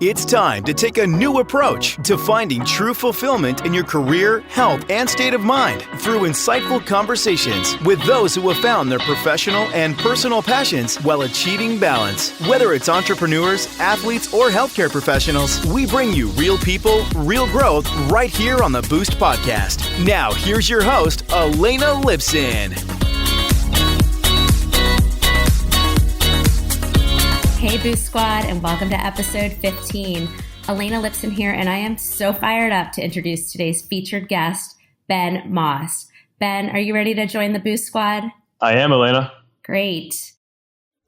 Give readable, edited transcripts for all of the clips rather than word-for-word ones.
It's time to take a new approach to finding true fulfillment in your career, health, and state of mind through insightful conversations with those who have found their professional and personal passions while achieving balance. Whether it's entrepreneurs, athletes, or healthcare professionals, we bring you real people, real growth right here on the Boost Podcast. Now, here's your host, Elena Lipson. Hey Boost Squad, and welcome to episode 15. Elena Lipson here, and I am so fired up to introduce today's featured guest, Ben Moss. Ben, are you ready to join the Boost Squad? I am, Elena. Great.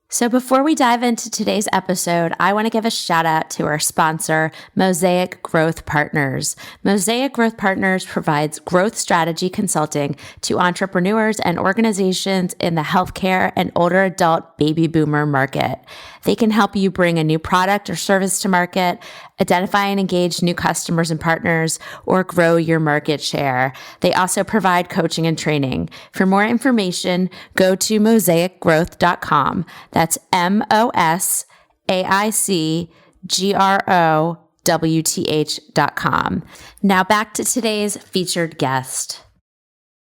So before we dive into today's episode, I want to give a shout out to our sponsor, Mosaic Growth Partners. Mosaic Growth Partners provides growth strategy consulting to entrepreneurs and organizations in the healthcare and older adult baby boomer market. They can help you bring a new product or service to market, identify and engage new customers and partners, or grow your market share. They also provide coaching and training. For more information, go to mosaicgrowth.com. That's mosaicgrowth.com. Now back to today's featured guest.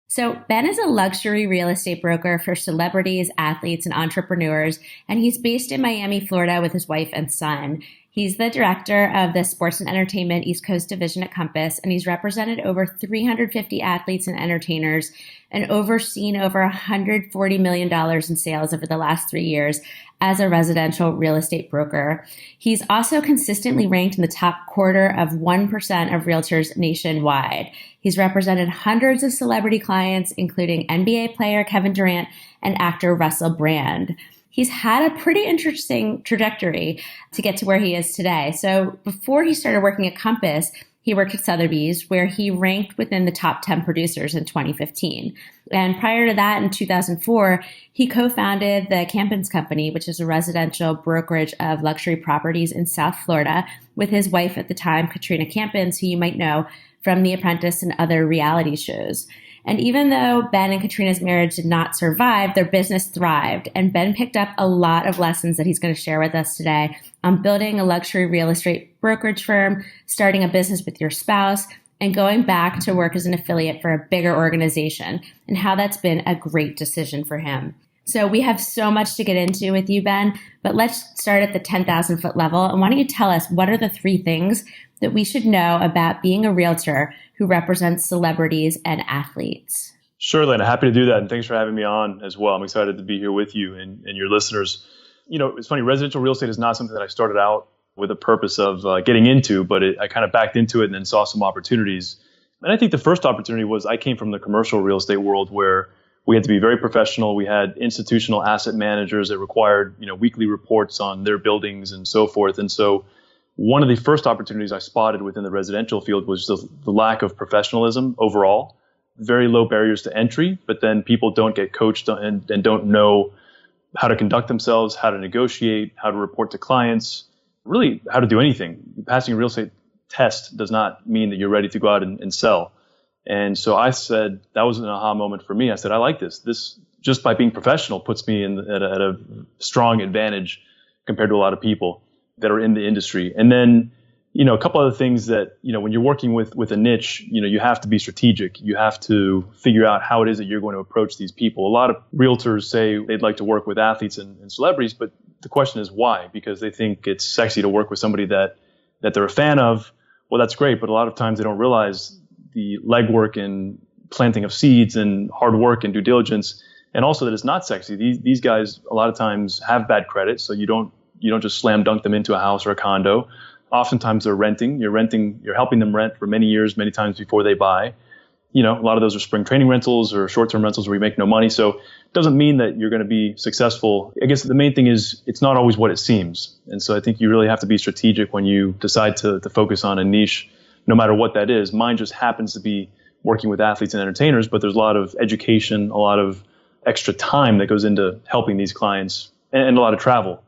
So Ben is a luxury real estate broker for celebrities, athletes, and entrepreneurs, and he's based in Miami, Florida with his wife and son. He's the director of the Sports and Entertainment East Coast Division at Compass, and he's represented over 350 athletes and entertainers and overseen over $140 million in sales over the last 3 years as a residential real estate broker. He's also consistently ranked in the top quarter of 1% of realtors nationwide. He's represented hundreds of celebrity clients, including NBA player Kevin Durant and actor Russell Brand. He's had a pretty interesting trajectory to get to where he is today. So before he started working at Compass, he worked at Sotheby's, where he ranked within the top 10 producers in 2015. And prior to that, in 2004, he co-founded the Campins Company, which is a residential brokerage of luxury properties in South Florida, with his wife at the time, Katrina Campins, who you might know from The Apprentice and other reality shows. And even though Ben and Katrina's marriage did not survive, their business thrived. And Ben picked up a lot of lessons that he's going to share with us today on building a luxury real estate brokerage firm, starting a business with your spouse, and going back to work as an affiliate for a bigger organization, and how that's been a great decision for him. So we have so much to get into with you, Ben, but let's start at the 10,000 foot level. And why don't you tell us what are the 3 things that we should know about being a realtor who represents celebrities and athletes? Sure, Lena. Happy to do that. And thanks for having me on as well. I'm excited to be here with you and your listeners. You know, it's funny, residential real estate is not something that I started out with a purpose of getting into, but I kind of backed into it and then saw some opportunities. And I think the first opportunity was I came from the commercial real estate world where we had to be very professional. We had institutional asset managers that required, weekly reports on their buildings and so forth. And so one of the first opportunities I spotted within the residential field was the lack of professionalism overall, very low barriers to entry, but then people don't get coached and don't know how to conduct themselves, how to negotiate, how to report to clients, really how to do anything. Passing a real estate test does not mean that you're ready to go out and sell. And so I said, that was an aha moment for me. I said, I like this. This, just by being professional, puts me at a strong advantage compared to a lot of people that are in the industry. And then, a couple other things that, when you're working with a niche, you have to be strategic. You have to figure out how it is that you're going to approach these people. A lot of realtors say they'd like to work with athletes and celebrities, but the question is why? Because they think it's sexy to work with somebody that they're a fan of. Well, that's great, but a lot of times they don't realize the legwork and planting of seeds and hard work and due diligence, and also that it's not sexy. These guys a lot of times have bad credit, so you don't just slam dunk them into a house or a condo. Oftentimes they're renting. You're helping them rent for many years, many times before they buy. A lot of those are spring training rentals or short-term rentals where you make no money. So it doesn't mean that you're going to be successful. I guess the main thing is it's not always what it seems. And so I think you really have to be strategic when you decide to focus on a niche, no matter what that is. Mine just happens to be working with athletes and entertainers, but there's a lot of education, a lot of extra time that goes into helping these clients, and a lot of travel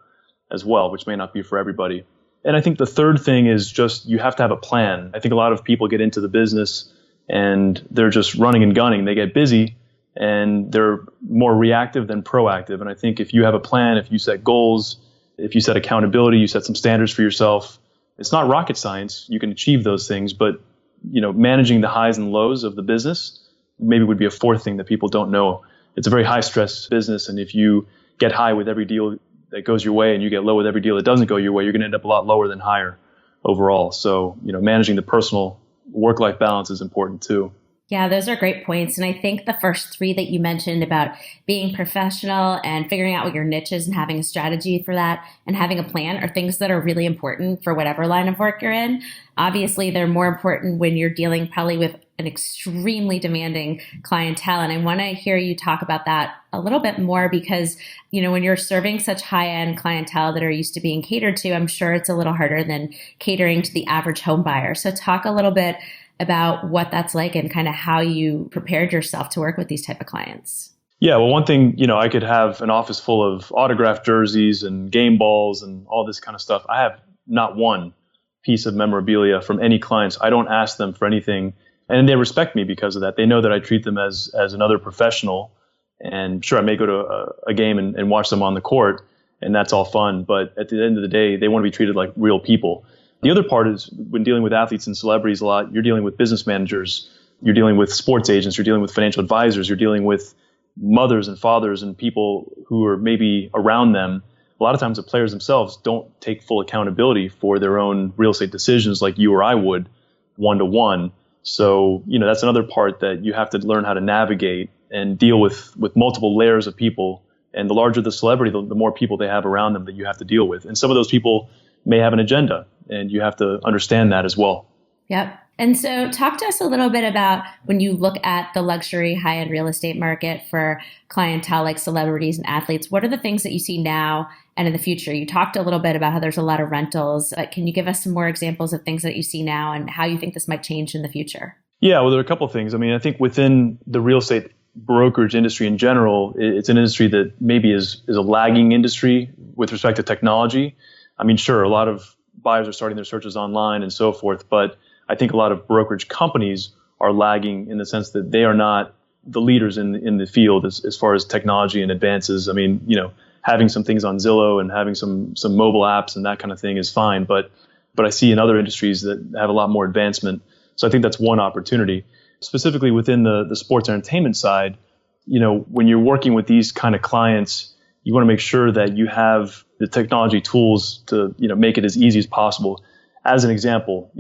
as well, which may not be for everybody. And I think the third thing is just you have to have a plan. I think a lot of people get into the business and they're just running and gunning. They get busy and they're more reactive than proactive. And I think if you have a plan, if you set goals, if you set accountability, you set some standards for yourself, it's not rocket science. You can achieve those things, but managing the highs and lows of the business maybe would be a fourth thing that people don't know. It's a very high stress business. And if you get high with every deal that goes your way and you get low with every deal that doesn't go your way, you're going to end up a lot lower than higher overall. So, managing the personal work-life balance is important too. Yeah, those are great points. And I think the first three that you mentioned about being professional and figuring out what your niche is and having a strategy for that and having a plan are things that are really important for whatever line of work you're in. Obviously, they're more important when you're dealing probably with an extremely demanding clientele. And I want to hear you talk about that a little bit more because, when you're serving such high-end clientele that are used to being catered to, I'm sure it's a little harder than catering to the average home buyer. So talk a little bit about what that's like and kind of how you prepared yourself to work with these type of clients. Yeah, well, one thing, I could have an office full of autographed jerseys and game balls and all this kind of stuff. I have not one piece of memorabilia from any clients. I don't ask them for anything. And they respect me because of that. They know that I treat them as another professional. And sure, I may go to a game and watch them on the court, and that's all fun. But at the end of the day, they want to be treated like real people. The other part is when dealing with athletes and celebrities a lot, you're dealing with business managers, you're dealing with sports agents, you're dealing with financial advisors, you're dealing with mothers and fathers and people who are maybe around them. A lot of times the players themselves don't take full accountability for their own real estate decisions like you or I would one-to-one. So, that's another part that you have to learn how to navigate and deal with multiple layers of people. And the larger the celebrity, the more people they have around them that you have to deal with. And some of those people may have an agenda, and you have to understand that as well. Yep. And so talk to us a little bit about when you look at the luxury high-end real estate market for clientele like celebrities and athletes, what are the things that you see now and in the future? You talked a little bit about how there's a lot of rentals, but can you give us some more examples of things that you see now and how you think this might change in the future? Yeah, well, there are a couple of things. I think within the real estate brokerage industry in general, it's an industry that maybe is a lagging industry with respect to technology. Sure, a lot of buyers are starting their searches online and so forth, but I think a lot of brokerage companies are lagging in the sense that they are not the leaders in the field as far as technology and advances. Having some things on Zillow and having some mobile apps and that kind of thing is fine, but I see in other industries that have a lot more advancement. So I think that's one opportunity. Specifically within the sports entertainment side, when you're working with these kind of clients, you want to make sure that you have the technology tools to, make it as easy as possible. As an example,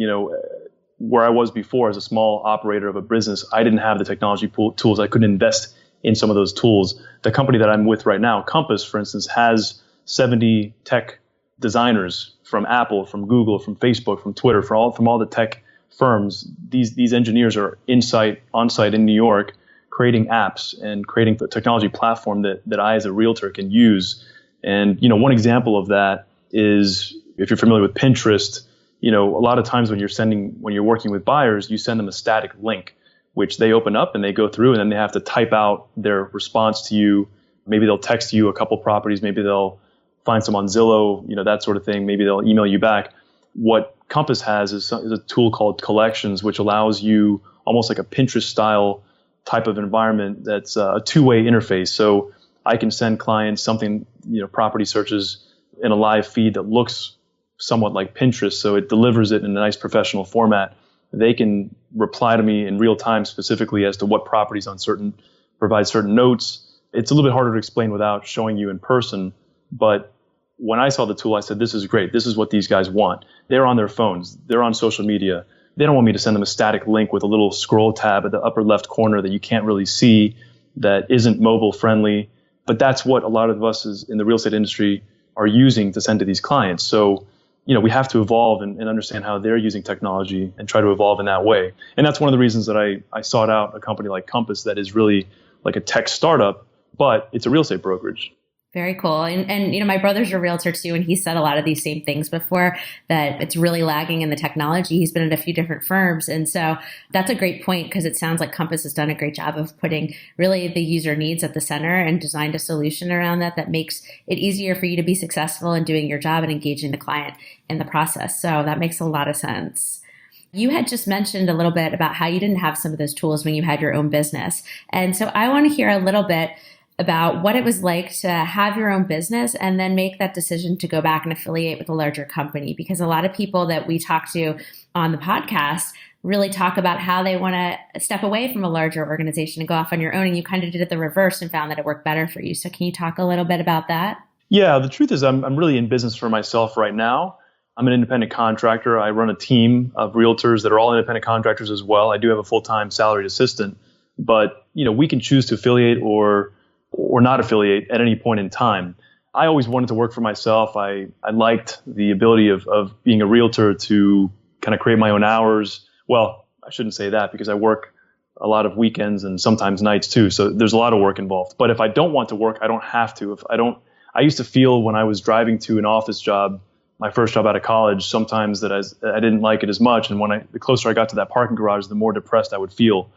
where I was before as a small operator of a business, I didn't have the technology tools. I couldn't invest in some of those tools. The company that I'm with right now, Compass, for instance, has 70 tech designers from Apple, from Google, from Facebook, from Twitter, from all the tech firms. These engineers are on-site in New York, creating apps and creating the technology platform that I as a realtor can use. And, one example of that is if you're familiar with Pinterest, a lot of times when you're working with buyers, you send them a static link, which they open up and they go through and then they have to type out their response to you. Maybe they'll text you a couple properties. Maybe they'll find some on Zillow, that sort of thing. Maybe they'll email you back. What Compass has is a tool called Collections, which allows you almost like a Pinterest style type of environment that's a two-way interface. So I can send clients something, property searches in a live feed that looks somewhat like Pinterest. So it delivers it in a nice professional format. They can reply to me in real time specifically as to what properties provide certain notes. It's a little bit harder to explain without showing you in person. But when I saw the tool, I said, this is great. This is what these guys want. They're on their phones. They're on social media. They don't want me to send them a static link with a little scroll tab at the upper left corner that you can't really see, that isn't mobile friendly. But that's what a lot of us in the real estate industry are using to send to these clients. So, we have to evolve and understand how they're using technology and try to evolve in that way. And that's one of the reasons that I sought out a company like Compass that is really like a tech startup, but it's a real estate brokerage. Very cool. And my brother's a realtor too, and he said a lot of these same things before, that it's really lagging in the technology. He's been at a few different firms. And so that's a great point, because it sounds like Compass has done a great job of putting really the user needs at the center and designed a solution around that makes it easier for you to be successful in doing your job and engaging the client in the process. So that makes a lot of sense. You had just mentioned a little bit about how you didn't have some of those tools when you had your own business. And so I want to hear a little bit about what it was like to have your own business and then make that decision to go back and affiliate with a larger company. Because a lot of people that we talk to on the podcast really talk about how they want to step away from a larger organization and go off on your own. And you kind of did it the reverse and found that it worked better for you. So can you talk a little bit about that? Yeah, the truth is I'm really in business for myself right now. I'm an independent contractor. I run a team of realtors that are all independent contractors as well. I do have a full-time salaried assistant, but we can choose to affiliate or not affiliate at any point in time. I always wanted to work for myself. I liked the ability of being a realtor to kind of create my own hours. Well, I shouldn't say that because I work a lot of weekends and sometimes nights too. So there's a lot of work involved. But if I don't want to work, I don't have to. I used to feel when I was driving to an office job, my first job out of college, sometimes that I didn't like it as much. And the closer I got to that parking garage, the more depressed I would feel.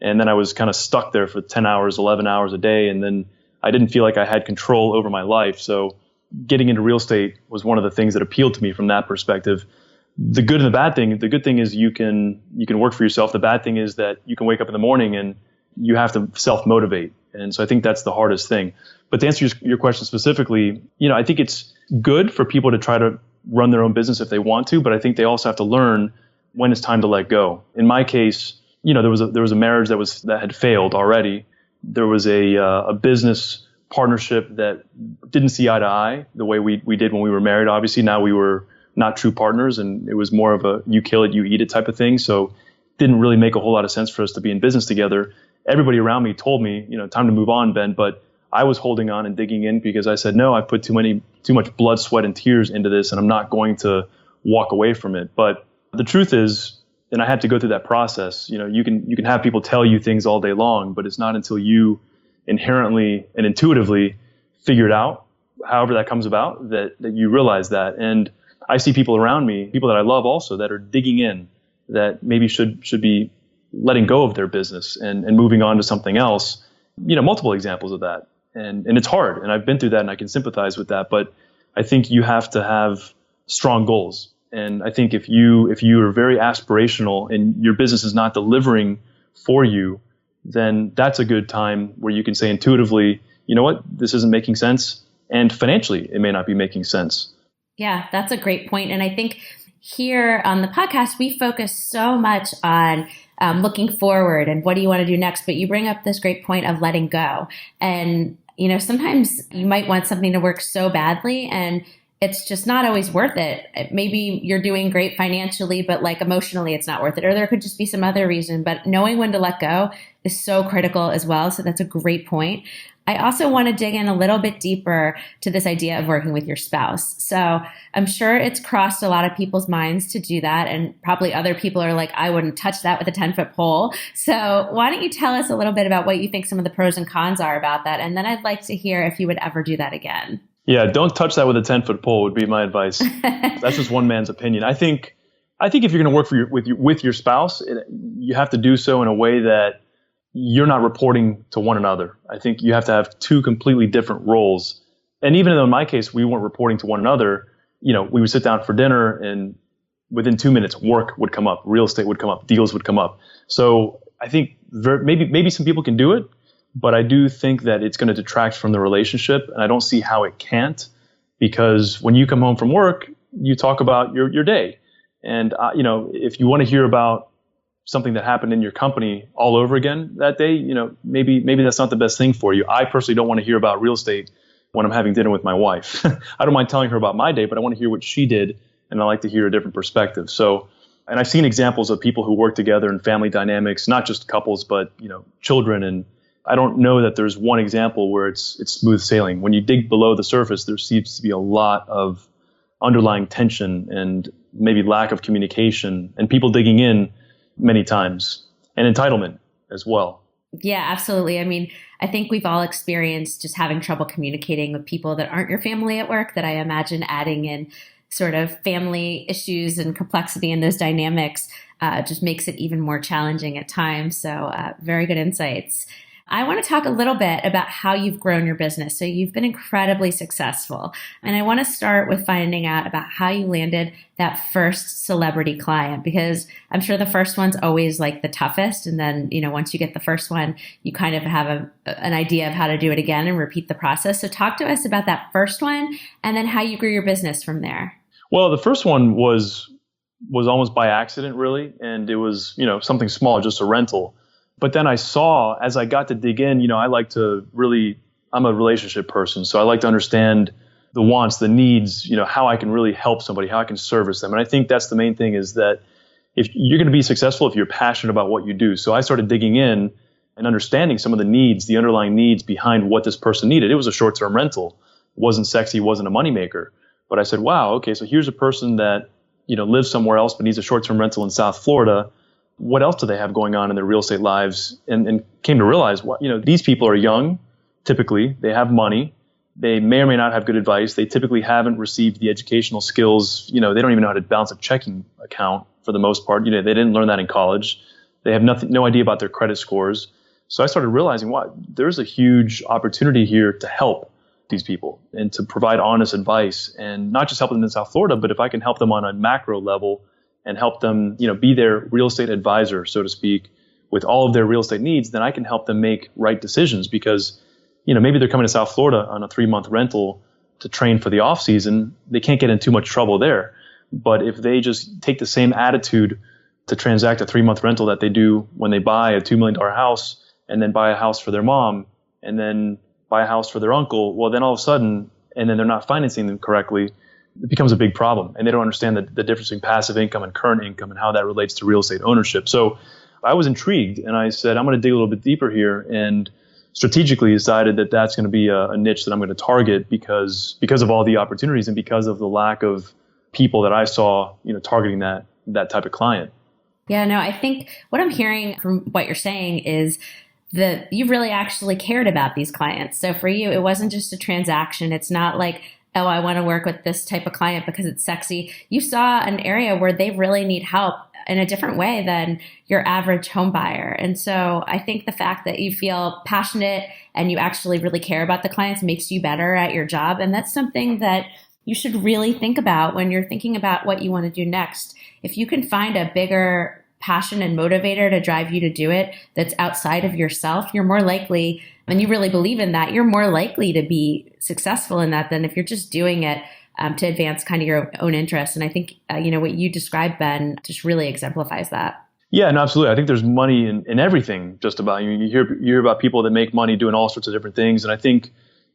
And then I was kind of stuck there for 10 hours, 11 hours a day. And then I didn't feel like I had control over my life. So getting into real estate was one of the things that appealed to me from that perspective. The good and the bad thing, the good thing is you can work for yourself. The bad thing is that you can wake up in the morning and you have to self-motivate. And so I think that's the hardest thing. But to answer your question specifically, I think it's good for people to try to run their own business if they want to, but I think they also have to learn when it's time to let go. In my case, there was a marriage that had failed already. There was a business partnership that didn't see eye to eye the way we did when we were married. Obviously, now we were not true partners, and it was more of a you kill it, you eat it type of thing. So it didn't really make a whole lot of sense for us to be in business together. Everybody around me told me, time to move on, Ben, but I was holding on and digging in because I said, no, I put too much blood, sweat, and tears into this, and I'm not going to walk away from it. But the truth is, and I had to go through that process. You can have people tell you things all day long, but it's not until you inherently and intuitively figure it out, however that comes about, that you realize that. And I see people around me, people that I love also, that are digging in, that maybe should be letting go of their business and moving on to something else. Multiple examples of that. And it's hard. And I've been through that and I can sympathize with that. But I think you have to have strong goals. And I think if you are very aspirational and your business is not delivering for you, then that's a good time where you can say intuitively, you know what, this isn't making sense. And financially, it may not be making sense. Yeah, that's a great point. And I think here on the podcast, we focus so much on looking forward and what do you want to do next? But you bring up this great point of letting go. And, sometimes you might want something to work so badly and it's just not always worth it. Maybe you're doing great financially, but like emotionally, it's not worth it. Or there could just be some other reason. But knowing when to let go is so critical as well. So that's a great point. I also want to dig in a little bit deeper to this idea of working with your spouse. So I'm sure it's crossed a lot of people's minds to do that. And probably other people are like, I wouldn't touch that with a 10-foot pole. So why don't you tell us a little bit about what you think some of the pros and cons are about that? And then I'd like to hear if you would ever do that again. Yeah, don't touch that with a 10-foot pole would be my advice. That's just one man's opinion. I think if you're going to work with your spouse, you have to do so in a way that you're not reporting to one another. I think you have to have two completely different roles. And even though in my case, we weren't reporting to one another, we would sit down for dinner and within 2 minutes, work would come up, real estate would come up, deals would come up. So I think maybe some people can do it, but I do think that it's going to detract from the relationship. And I don't see how it can't, because when you come home from work, you talk about your day. And, if you want to hear about something that happened in your company all over again that day, maybe that's not the best thing for you. I personally don't want to hear about real estate when I'm having dinner with my wife. I don't mind telling her about my day, but I want to hear what she did. And I like to hear a different perspective. So, and I've seen examples of people who work together in family dynamics, not just couples, but, children. And I don't know that there's one example where it's smooth sailing. When you dig below the surface, there seems to be a lot of underlying tension and maybe lack of communication and people digging in many times, and entitlement as well. Yeah, absolutely. I mean, I think we've all experienced just having trouble communicating with people that aren't your family at work, that I imagine adding in sort of family issues and complexity in those dynamics just makes it even more challenging at times. So very good insights. I want to talk a little bit about how you've grown your business. So you've been incredibly successful. And I want to start with finding out about how you landed that first celebrity client, because I'm sure the first one's always like the toughest. And then, once you get the first one, you kind of have an idea of how to do it again and repeat the process. So talk to us about that first one and then how you grew your business from there. Well, the first one was almost by accident, really. And it was, something small, just a rental. But then I saw, as I got to dig in, I'm a relationship person. So I like to understand the wants, the needs, how I can really help somebody, how I can service them. And I think that's the main thing, is that if you're going to be successful, if you're passionate about what you do. So I started digging in and understanding some of the needs, the underlying needs behind what this person needed. It was a short-term rental. It wasn't sexy, wasn't a moneymaker. But I said, wow, okay, so here's a person that, lives somewhere else but needs a short-term rental in South Florida. What else do they have going on in their real estate lives? And came to realize, these people are young, typically. They have money. They may or may not have good advice. They typically haven't received the educational skills. They don't even know how to balance a checking account for the most part. They didn't learn that in college. They have no idea about their credit scores. So I started realizing, wow, there's a huge opportunity here to help these people and to provide honest advice, and not just help them in South Florida, but if I can help them on a macro level and help them, be their real estate advisor, so to speak, with all of their real estate needs, then I can help them make right decisions. Because, maybe they're coming to South Florida on a 3-month rental to train for the off season. They can't get in too much trouble there. But if they just take the same attitude to transact a 3-month rental that they do when they buy a $2 million house, and then buy a house for their mom, and then buy a house for their uncle, well, then all of a sudden, and then they're not financing them correctly, it becomes a big problem. And they don't understand the difference between passive income and current income and how that relates to real estate ownership. So I was intrigued, and I said, I'm going to dig a little bit deeper here, and strategically decided that that's going to be a niche that I'm going to target because of all the opportunities and because of the lack of people that I saw, targeting that type of client. Yeah, no, I think what I'm hearing from what you're saying is that you really actually cared about these clients. So for you, it wasn't just a transaction. It's not like, oh, I want to work with this type of client because it's sexy. You saw an area where they really need help in a different way than your average home buyer. And so I think the fact that you feel passionate and you actually really care about the clients makes you better at your job. And that's something that you should really think about when you're thinking about what you want to do next. If you can find a bigger passion and motivator to drive you to do it that's outside of yourself, you're more likely, and you really believe in that, you're more likely to be successful in that than if you're just doing it to advance kind of your own interests. And I think, what you described, Ben, just really exemplifies that. Yeah, no, absolutely. I think there's money in everything, just about. You hear about people that make money doing all sorts of different things. And I think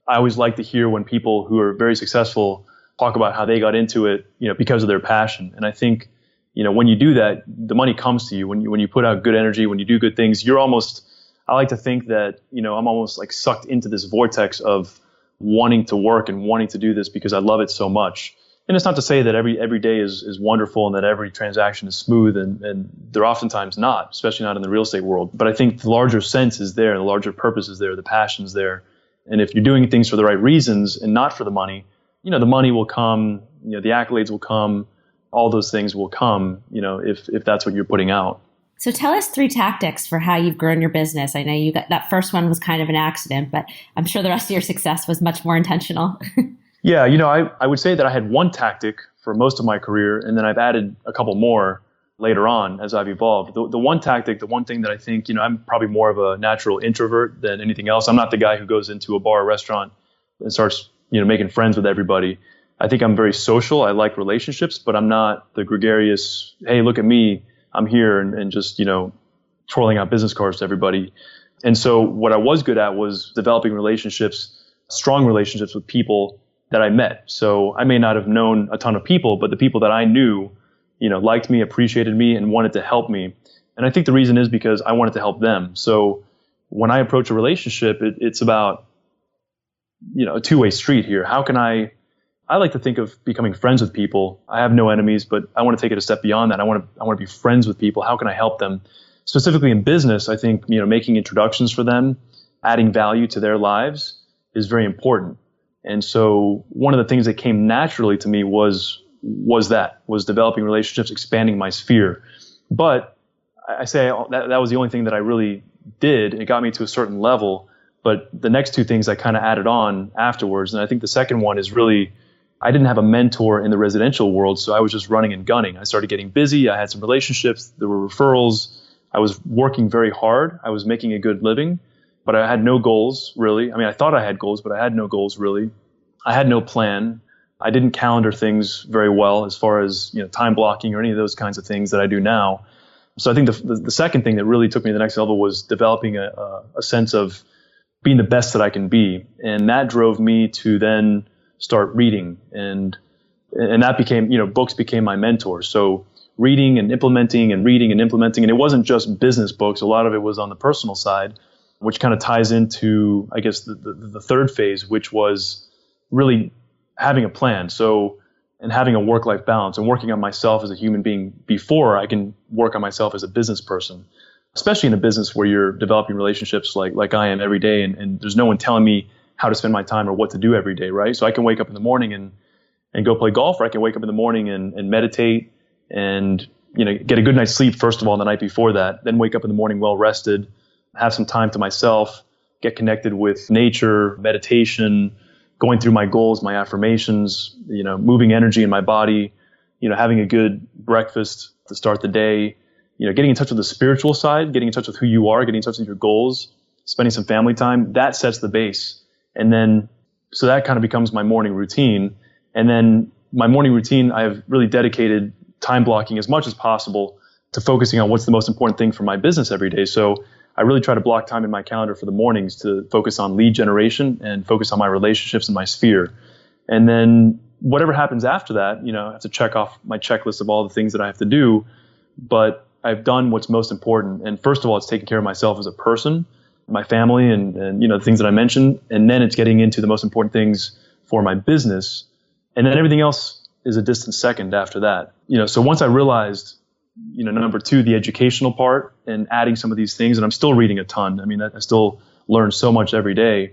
I always like to hear when people who are very successful talk about how they got into it, because of their passion. And I think, when you do that, the money comes to you. When you put out good energy, when you do good things, I like to think that, I'm almost like sucked into this vortex of wanting to work and wanting to do this because I love it so much. And it's not to say that every day is wonderful and that every transaction is smooth, and they're oftentimes not, especially not in the real estate world. But I think the larger sense is there, the larger purpose is there, the passion is there. And if you're doing things for the right reasons and not for the money, the money will come, the accolades will come, all those things will come, if that's what you're putting out. So tell us 3 tactics for how you've grown your business. I know you got that first one was kind of an accident, but I'm sure the rest of your success was much more intentional. Yeah, I would say that I had one tactic for most of my career, and then I've added a couple more later on as I've evolved. The one tactic, the one thing that I think, I'm probably more of a natural introvert than anything else. I'm not the guy who goes into a bar or restaurant and starts, making friends with everybody. I think I'm very social. I like relationships, but I'm not the gregarious, hey, look at me, I'm here, and just, twirling out business cards to everybody. And so what I was good at was developing relationships, strong relationships with people that I met. So I may not have known a ton of people, but the people that I knew, liked me, appreciated me, and wanted to help me. And I think the reason is because I wanted to help them. So when I approach a relationship, it's about, a two-way street here. How can I like to think of becoming friends with people. I have no enemies, but I want to take it a step beyond that. I want to be friends with people. How can I help them? Specifically in business, I think, making introductions for them, adding value to their lives is very important. And so one of the things that came naturally to me was developing relationships, expanding my sphere. But I say that was the only thing that I really did. It got me to a certain level. But the next two things I kind of added on afterwards. And I think the second one is really, I didn't have a mentor in the residential world, so I was just running and gunning. I started getting busy. I had some relationships. There were referrals. I was working very hard. I was making a good living, but I had no goals, really. I mean, I thought I had goals, but I had no goals, really. I had no plan. I didn't calendar things very well as far as, time blocking or any of those kinds of things that I do now. So I think the second thing that really took me to the next level was developing a sense of being the best that I can be. And that drove me to then start reading. And that became, books became my mentor. So reading and implementing and reading and implementing. And it wasn't just business books. A lot of it was on the personal side, which kind of ties into, I guess, the third phase, which was really having a plan. So, and having a work-life balance and working on myself as a human being before I can work on myself as a business person, especially in a business where you're developing relationships like I am every day. And there's no one telling me how to spend my time or what to do every day, right? So I can wake up in the morning and go play golf, or I can wake up in the morning and meditate and, get a good night's sleep, first of all, the night before that, then wake up in the morning well rested, have some time to myself, get connected with nature, meditation, going through my goals, my affirmations, moving energy in my body, having a good breakfast to start the day, getting in touch with the spiritual side, getting in touch with who you are, getting in touch with your goals, spending some family time, that sets the base. And then, so that kind of becomes my morning routine. And then my morning routine, I've really dedicated time blocking as much as possible to focusing on what's the most important thing for my business every day. So I really try to block time in my calendar for the mornings to focus on lead generation and focus on my relationships and my sphere. And then whatever happens after that, I have to check off my checklist of all the things that I have to do. But I've done what's most important. And first of all, it's taking care of myself as a person, my family, and the things that I mentioned. And then it's getting into the most important things for my business. And then everything else is a distant second after that. So once I realized, number two, the educational part and adding some of these things, and I'm still reading a ton. I mean, I still learn so much every day.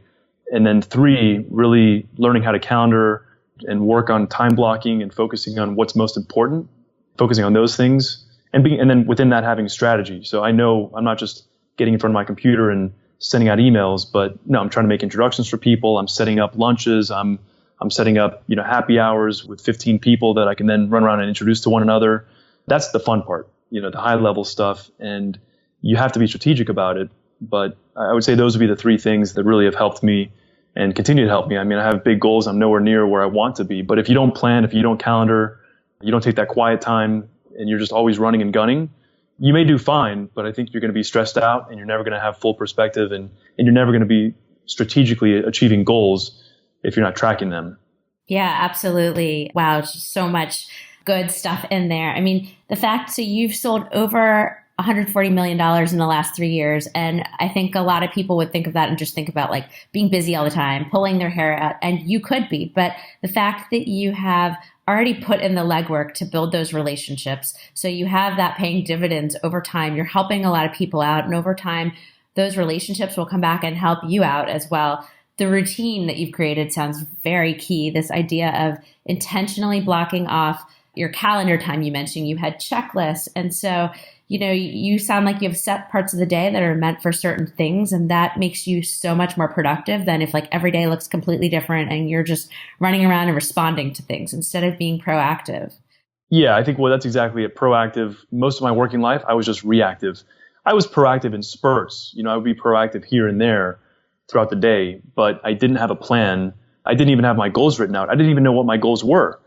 And then three, really learning how to calendar and work on time blocking and focusing on what's most important, focusing on those things, and then within that having strategy. So I know I'm not just getting in front of my computer and sending out emails, but no, I'm trying to make introductions for people. I'm setting up lunches. I'm setting up, happy hours with 15 people that I can then run around and introduce to one another. That's the fun part, the high level stuff. And you have to be strategic about it. But I would say those would be the three things that really have helped me and continue to help me. I mean, I have big goals. I'm nowhere near where I want to be. But if you don't plan, if you don't calendar, you don't take that quiet time, and you're just always running and gunning, you may do fine, but I think you're going to be stressed out and you're never going to have full perspective, and you're never going to be strategically achieving goals if you're not tracking them. Yeah, absolutely. Wow, just so much good stuff in there. I mean, the fact, so you've sold over $140 million in the last 3 years. And I think a lot of people would think of that and just think about like being busy all the time, pulling their hair out, and you could be. But the fact that you have already put in the legwork to build those relationships, so you have that paying dividends over time, you're helping a lot of people out, and over time, those relationships will come back and help you out as well. The routine that you've created sounds very key. This idea of intentionally blocking off your calendar time. You mentioned you had checklists. And so, you sound like you have set parts of the day that are meant for certain things. And that makes you so much more productive than if like every day looks completely different and you're just running around and responding to things instead of being proactive. Yeah, I think, that's exactly it. Proactive. Most of my working life, I was just reactive. I was proactive in spurts. I would be proactive here and there throughout the day, but I didn't have a plan. I didn't even have my goals written out. I didn't even know what my goals were.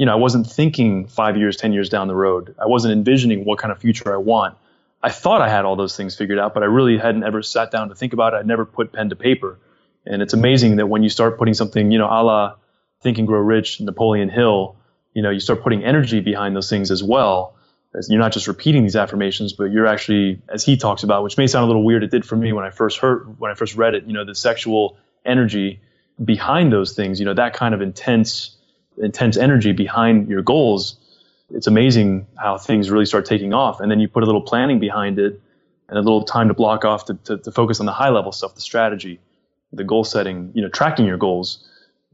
I wasn't thinking 5 years, 10 years down the road. I wasn't envisioning what kind of future I want. I thought I had all those things figured out, but I really hadn't ever sat down to think about it. I'd never put pen to paper. And it's amazing that when you start putting something, a la Think and Grow Rich, Napoleon Hill, you start putting energy behind those things as well. As you're not just repeating these affirmations, but you're actually, as he talks about, which may sound a little weird, it did for me when I first read it, the sexual energy behind those things, that kind of intense energy behind your goals. It's amazing how things really start taking off. And then you put a little planning behind it and a little time to block off to focus on the high level stuff, the strategy, the goal setting, tracking your goals.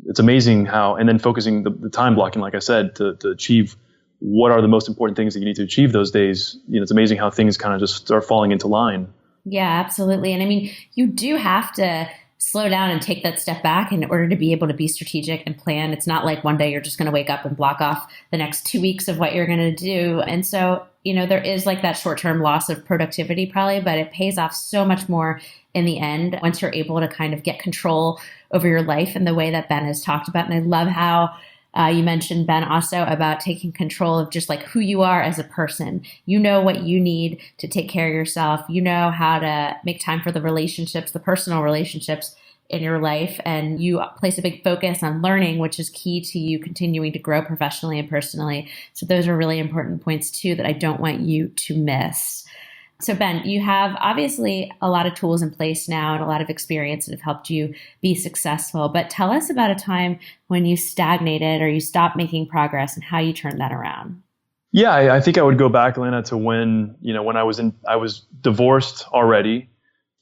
It's amazing how, and then focusing the time blocking, like I said, to achieve what are the most important things that you need to achieve those days. It's amazing how things kind of just start falling into line. Yeah, absolutely. And I mean, you do have to slow down and take that step back in order to be able to be strategic and plan. It's not like one day you're just going to wake up and block off the next 2 weeks of what you're going to do. And so, there is like that short-term loss of productivity probably, but it pays off so much more in the end once you're able to kind of get control over your life in the way that Ben has talked about. And I love how you mentioned, Ben, also about taking control of just like who you are as a person. You know what you need to take care of yourself. You know how to make time for the relationships, the personal relationships in your life. And you place a big focus on learning, which is key to you continuing to grow professionally and personally. So those are really important points too that I don't want you to miss. So Ben, you have obviously a lot of tools in place now and a lot of experience that have helped you be successful, but tell us about a time when you stagnated or you stopped making progress and how you turned that around. Yeah, I think I would go back, Lana, to when I was divorced already.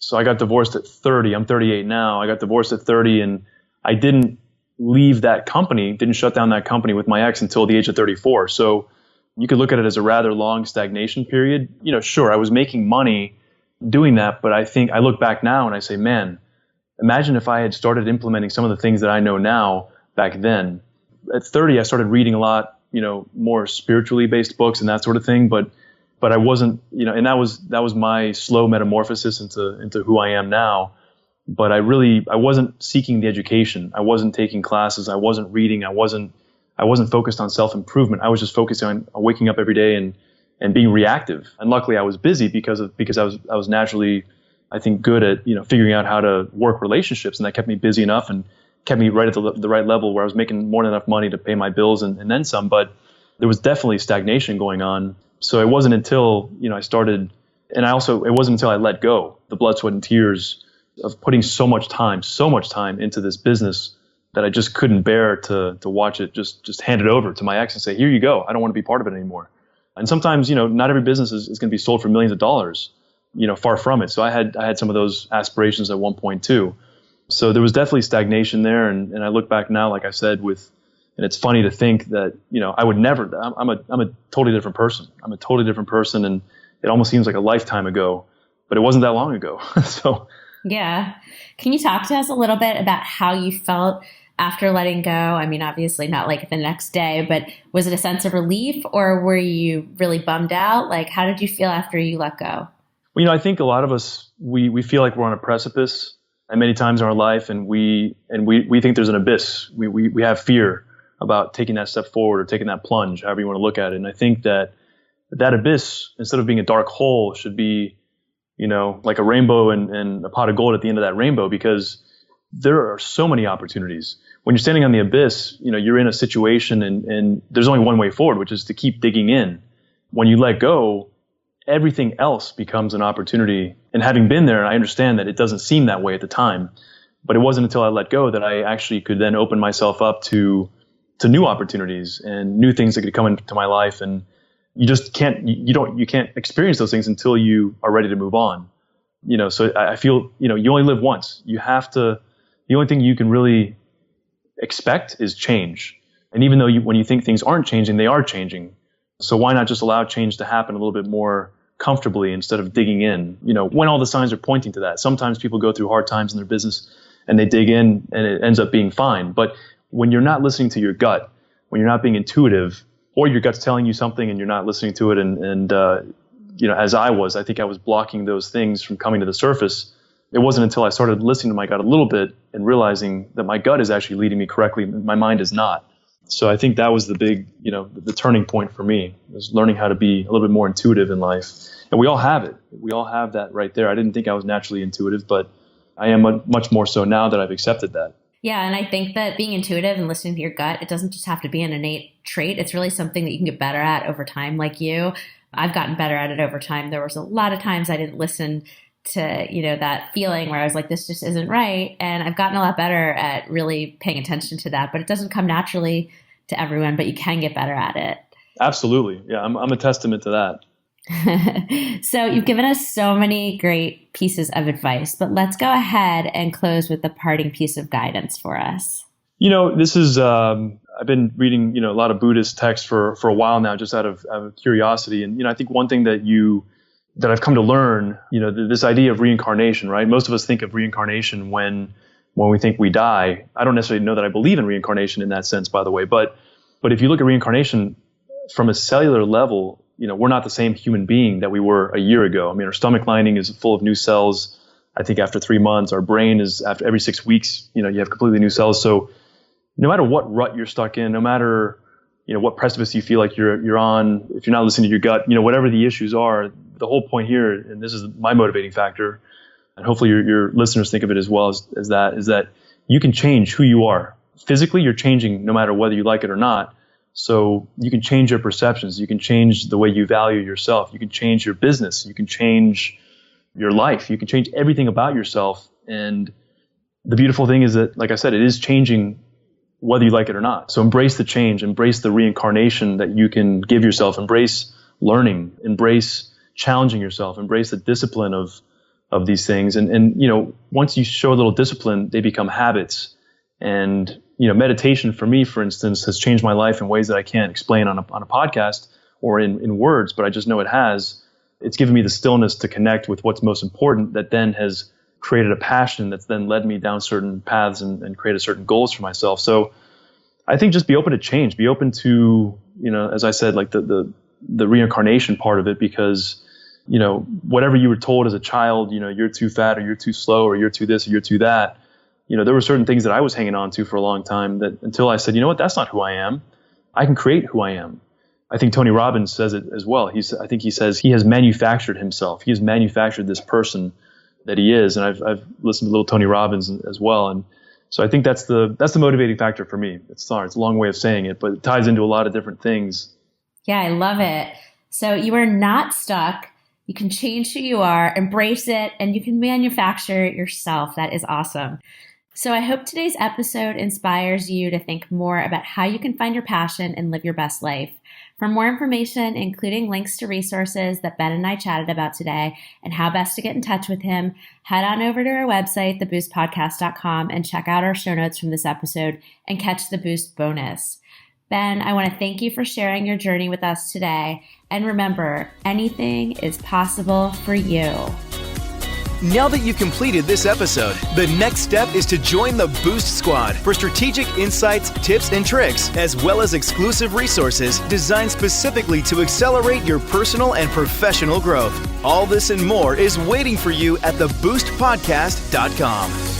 So I got divorced at 30. I'm 38 now. I got divorced at 30 and I didn't leave that company, didn't shut down that company with my ex until the age of 34. So you could look at it as a rather long stagnation period. Sure, I was making money doing that, but I think I look back now and I say, man, imagine if I had started implementing some of the things that I know now back then. At 30, I started reading a lot, more spiritually based books and that sort of thing, but I wasn't, and that was my slow metamorphosis into who I am now. But I wasn't seeking the education. I wasn't taking classes. I wasn't reading. I wasn't focused on self-improvement. I was just focused on waking up every day and being reactive. And luckily I was busy because I was naturally, I think, good at, figuring out how to work relationships. And that kept me busy enough and kept me right at the right level where I was making more than enough money to pay my bills and then some. But there was definitely stagnation going on. So it wasn't until, I started, and it wasn't until I let go the blood, sweat, and tears of putting so much time into this business that I just couldn't bear to watch it just hand it over to my ex and say, here you go. I don't want to be part of it anymore. And sometimes, not every business is going to be sold for millions of dollars, far from it. So I had some of those aspirations at one point too. So there was definitely stagnation there. And I look back now, like I said, and it's funny to think that, I would never, I'm a totally different person. I'm a totally different person. And it almost seems like a lifetime ago, but it wasn't that long ago. So. Yeah. Can you talk to us a little bit about how you felt after letting go? I mean, obviously not like the next day, but was it a sense of relief or were you really bummed out? Like, how did you feel after you let go? Well, I think a lot of us, we feel like we're on a precipice and many times in our life and we think there's an abyss. We have fear about taking that step forward or taking that plunge, however you want to look at it. And I think that abyss, instead of being a dark hole, should be, like a rainbow and a pot of gold at the end of that rainbow, because there are so many opportunities. When you're standing on the abyss, you're in a situation and there's only one way forward, which is to keep digging in. When you let go, everything else becomes an opportunity. And having been there, I understand that it doesn't seem that way at the time, but it wasn't until I let go that I actually could then open myself up to new opportunities and new things that could come into my life. And you just can't, you can't experience those things until you are ready to move on. So I feel, you only live once. You have to, the only thing you can really expect is change. And even though when you think things aren't changing, they are changing. So why not just allow change to happen a little bit more comfortably instead of digging in, when all the signs are pointing to that. Sometimes people go through hard times in their business and they dig in and it ends up being fine. But when you're not listening to your gut, when you're not being intuitive, or your gut's telling you something and you're not listening to it, and as I think I was blocking those things from coming to the surface. It wasn't until I started listening to my gut a little bit and realizing that my gut is actually leading me correctly, my mind is not. So I think that was the big, the turning point for me, was learning how to be a little bit more intuitive in life. And we all have it. We all have that right there. I didn't think I was naturally intuitive, but I am much more so now that I've accepted that. Yeah, and I think that being intuitive and listening to your gut, it doesn't just have to be an innate trait. It's really something that you can get better at over time, like you. I've gotten better at it over time. There was a lot of times I didn't listen to, that feeling where I was like, this just isn't right. And I've gotten a lot better at really paying attention to that. But it doesn't come naturally to everyone, but you can get better at it. Absolutely. Yeah, I'm a testament to that. So you've given us so many great pieces of advice, but let's go ahead and close with the parting piece of guidance for us. This is, I've been reading, a lot of Buddhist texts for a while now, just out of curiosity. And, I think one thing that you that I've come to learn, this idea of reincarnation, right? Most of us think of reincarnation when we think we die. I don't necessarily know that I believe in reincarnation in that sense, by the way, but if you look at reincarnation from a cellular level, we're not the same human being that we were a year ago. I mean, our stomach lining is full of new cells. I think after 3 months, our brain is after every 6 weeks, you have completely new cells. So no matter what rut you're stuck in, no matter, what precipice you feel like you're on, if you're not listening to your gut, whatever the issues are, the whole point here, and this is my motivating factor, and hopefully your listeners think of it as well as that, is that you can change who you are. Physically, you're changing no matter whether you like it or not. So you can change your perceptions. You can change the way you value yourself. You can change your business. You can change your life. You can change everything about yourself. And the beautiful thing is that, like I said, it is changing whether you like it or not. So embrace the change, embrace the reincarnation that you can give yourself, embrace learning, embrace challenging yourself, embrace the discipline of these things. And once you show a little discipline, they become habits. And, meditation for me, for instance, has changed my life in ways that I can't explain on a podcast or in words, but I just know it has. It's given me the stillness to connect with what's most important, that then has created a passion that's then led me down certain paths and created certain goals for myself. So I think just be open to change, be open to, as I said, like the reincarnation part of it, because, whatever you were told as a child, you're too fat or you're too slow or you're too this or you're too that. There were certain things that I was hanging on to for a long time that until I said, that's not who I am. I can create who I am. I think Tony Robbins says it as well. I think he says he has manufactured himself. He has manufactured this person that he is. And I've listened to little Tony Robbins as well. And so I think that's the motivating factor for me. It's a long way of saying it, but it ties into a lot of different things. Yeah, I love it. So you are not stuck. You can change who you are, embrace it, and you can manufacture it yourself. That is awesome. So I hope today's episode inspires you to think more about how you can find your passion and live your best life. For more information, including links to resources that Ben and I chatted about today and how best to get in touch with him, head on over to our website, theboostpodcast.com, and check out our show notes from this episode and catch the Boost bonus. Ben, I want to thank you for sharing your journey with us today. And remember, anything is possible for you. Now that you've completed this episode, the next step is to join the Boost Squad for strategic insights, tips, and tricks, as well as exclusive resources designed specifically to accelerate your personal and professional growth. All this and more is waiting for you at theboostpodcast.com.